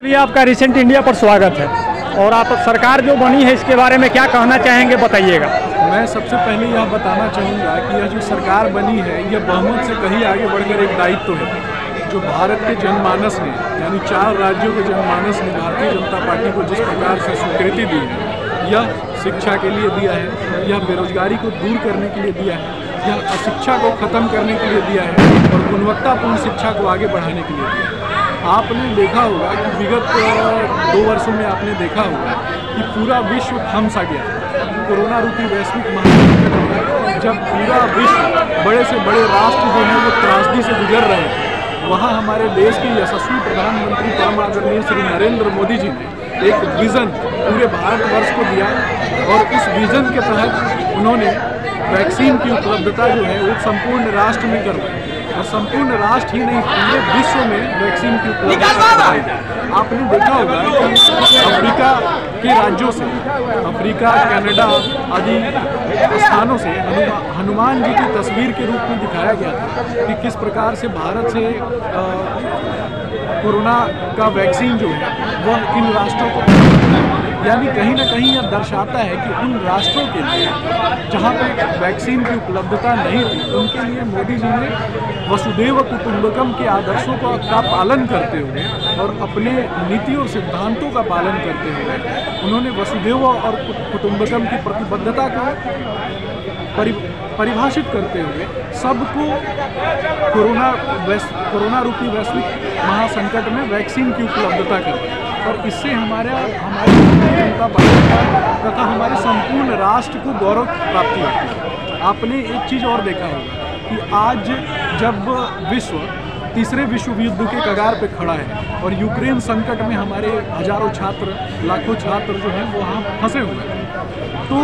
ये आपका recent India पर स्वागत है और आप सरकार जो बनी है इसके बारे में क्या कहना चाहेंगे, बताइएगा। मैं सबसे पहले यह बताना चाहूँगा कि यह जो सरकार बनी है यह बहुमत से कहीं आगे बढ़कर एक दायित्व है जो भारत के जनमानस ने, यानी 4 राज्यों के जनमानस ने भारतीय जनता पार्टी को जिस प्रकार से स्वीकृति दी है, यह शिक्षा के लिए दिया है, यह बेरोजगारी को दूर करने के लिए दिया है, यह अशिक्षा को ख़त्म करने के लिए दिया है और गुणवत्तापूर्ण शिक्षा को आगे बढ़ाने के लिए दिया है। आपने देखा होगा कि विगत 2 वर्षों में आपने देखा होगा कि पूरा विश्व थम सा गया। कोरोना रूपी वैश्विक महामारी जब पूरा विश्व बड़े से बड़े राष्ट्र जो हैं वो त्रासदी से गुजर रहे हैं, वहाँ हमारे देश के यशस्वी प्रधानमंत्री परम आदरणीय श्री नरेंद्र मोदी जी ने एक विज़न पूरे भारतवर्ष को दिया और उस विज़न के तहत उन्होंने वैक्सीन की उपलब्धता जो है वो संपूर्ण राष्ट्र में करवाई और संपूर्ण राष्ट्र ही नहीं पूरे विश्व में वैक्सीन की उपलब्धता कराई। आपने देखा होगा कि अफ्रीका के राज्यों से, अफ्रीका, कनाडा आदि स्थानों से हनुमान जी की तस्वीर के रूप में दिखाया गया था कि किस प्रकार से भारत से कोरोना का वैक्सीन जो है वह इन राष्ट्रों को, यानी कहीं ना कहीं यह दर्शाता है कि उन राष्ट्रों के लिए जहाँ पे वैक्सीन की उपलब्धता नहीं थी, उनके लिए मोदी जी ने वसुधैव कुटुंबकम के आदर्शों का पालन करते हुए और अपने नीति और सिद्धांतों का पालन करते हुए उन्होंने वसुधैव और कुटुंबकम की प्रतिबद्धता को परिभाषित करते हुए सबको कोरोना रूपी वैश्विक महासंकट में वैक्सीन की उपलब्धता करवाई और इससे हमारी जनता पार्टी तथा हमारे संपूर्ण राष्ट्र को गौरव प्राप्ति होती है। आपने एक चीज़ और देखा होगा कि आज जब विश्व तीसरे विश्व युद्ध के कगार पे खड़ा है और यूक्रेन संकट में हमारे हजारों छात्र, लाखों छात्र जो हैं वो वहाँ फंसे हुए हैं, तो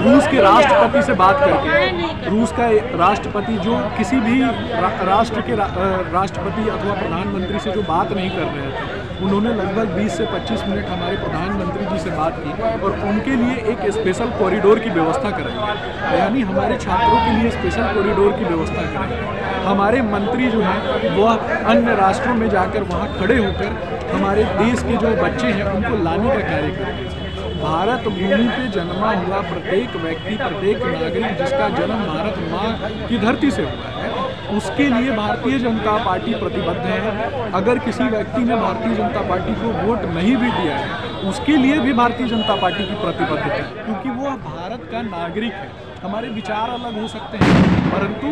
रूस के राष्ट्रपति से बात करके, रूस का राष्ट्रपति जो किसी भी राष्ट्र के राष्ट्रपति अथवा प्रधानमंत्री से जो बात नहीं कर रहे थे, उन्होंने लगभग 20 से 25 मिनट हमारे प्रधानमंत्री जी से बात की और उनके लिए एक स्पेशल कॉरिडोर की व्यवस्था कराई, यानी हमारे छात्रों के लिए स्पेशल कॉरिडोर की व्यवस्था कराई। हमारे मंत्री जो हैं वह अन्य राष्ट्रों में जाकर वहाँ खड़े होकर हमारे देश के जो बच्चे हैं उनको लाने का कार्य करते हैं। भारत भूमि पे जन्मा हुआ प्रत्येक व्यक्ति, प्रत्येक नागरिक जिसका जन्म भारत माँ की धरती से हुआ है, उसके लिए भारतीय जनता पार्टी प्रतिबद्ध है। अगर किसी व्यक्ति ने भारतीय जनता पार्टी को वोट नहीं भी दिया है, उसके लिए भी भारतीय जनता पार्टी की प्रतिबद्धता है, क्योंकि वो भारत का नागरिक है। हमारे विचार अलग हो सकते हैं, परंतु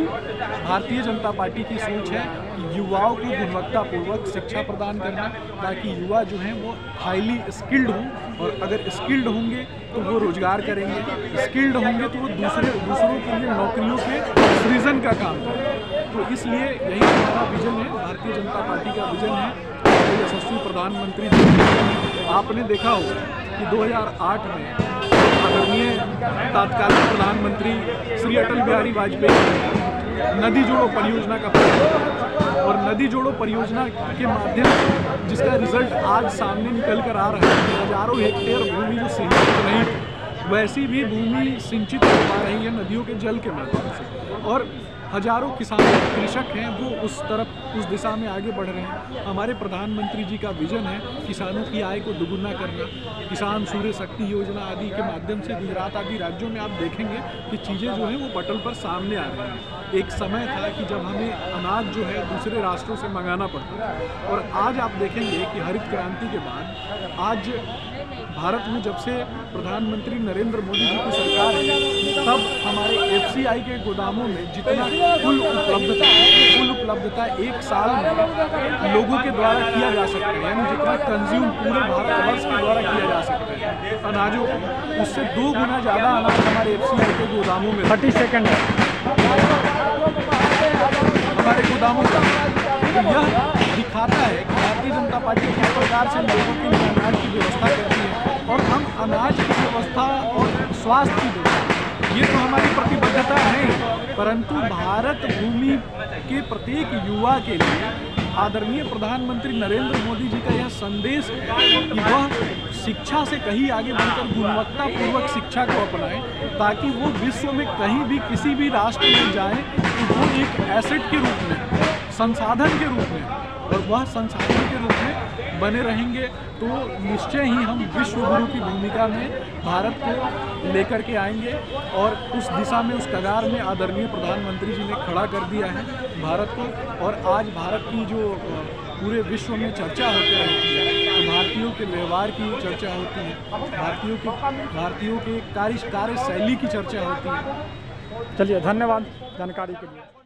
भारतीय जनता पार्टी की सोच है कि युवाओं को गुणवत्तापूर्वक शिक्षा प्रदान करना, ताकि युवा जो हैं वो हाईली स्किल्ड हों और अगर स्किल्ड होंगे तो वो रोजगार करेंगे, स्किल्ड होंगे तो वो दूसरों के लिए नौकरियों के सृजन का काम करेंगे। तो इसलिए यही हमारा विजन है, भारतीय जनता पार्टी का विजन है। यशस्वी प्रधानमंत्री जी, आपने देखा होगा कि 2008 में आदरणीय तत्कालीन प्रधानमंत्री श्री अटल बिहारी वाजपेयी नदी जोड़ो परियोजना का प्रारंभ और नदी जोड़ो परियोजना के माध्यम से जिसका रिजल्ट आज सामने निकल कर आ रहा है, हजारों हेक्टेयर भूमि जो सिंचित नहीं थी वैसी भी भूमि सिंचित हो पा रही है नदियों के जल के माध्यम से और हजारों किसान, कृषक हैं वो उस दिशा में आगे बढ़ रहे हैं। हमारे प्रधानमंत्री जी का विजन है किसानों की आय को दुगुना करना। किसान सूर्य शक्ति योजना आदि के माध्यम से गुजरात आदि राज्यों में आप देखेंगे कि चीज़ें जो हैं वो पटल पर सामने आ रही हैं। एक समय था कि जब हमें अनाज जो है दूसरे राष्ट्रों से मंगाना पड़ता है और आज आप देखेंगे कि हरित क्रांति के बाद आज भारत में जब से प्रधानमंत्री नरेंद्र मोदी जी की सरकार है, तब हमारे FCI के गोदामों में जितना कुल उपलब्धता एक साल में लोगों के द्वारा किया जा सकता है, यानी जितना कंज्यूम पूरे भारतवर्ष के द्वारा किया जा सकता है अनाजों को, उससे 2 गुना ज़्यादा अनाज हमारे FCI के गोदामों में 30 सेकंड हमारे गोदामों का। यह दिखाता है कि भारतीय जनता पार्टी किस प्रकार से लोगों के लिए अनाज की व्यवस्था करती है और हम अनाज की व्यवस्था और स्वास्थ्य की व्यवस्था, ये तो हमारी प्रतिबद्धता है, परंतु भारत भूमि के प्रत्येक युवा के लिए आदरणीय प्रधानमंत्री नरेंद्र मोदी जी का यह संदेश है कि वह शिक्षा से कहीं आगे बढ़कर गुणवत्तापूर्वक शिक्षा को अपनाएं, ताकि वो विश्व में कहीं भी किसी भी राष्ट्र में जाए तो वो एक एसेट के रूप में संसाधन के रूप में, और वह संसाधन के रूप में बने रहेंगे तो निश्चय ही हम विश्व गुरु की भूमिका में भारत को लेकर के आएंगे, और उस दिशा में, उस कगार में आदरणीय प्रधानमंत्री जी ने खड़ा कर दिया है भारत को। और आज भारत की जो पूरे विश्व में चर्चा होती रहती है, तो भारतीयों के व्यवहार की चर्चा होती है, भारतीयों के कार्य शैली की चर्चा होती है। चलिए, धन्यवाद जानकारी के लिए।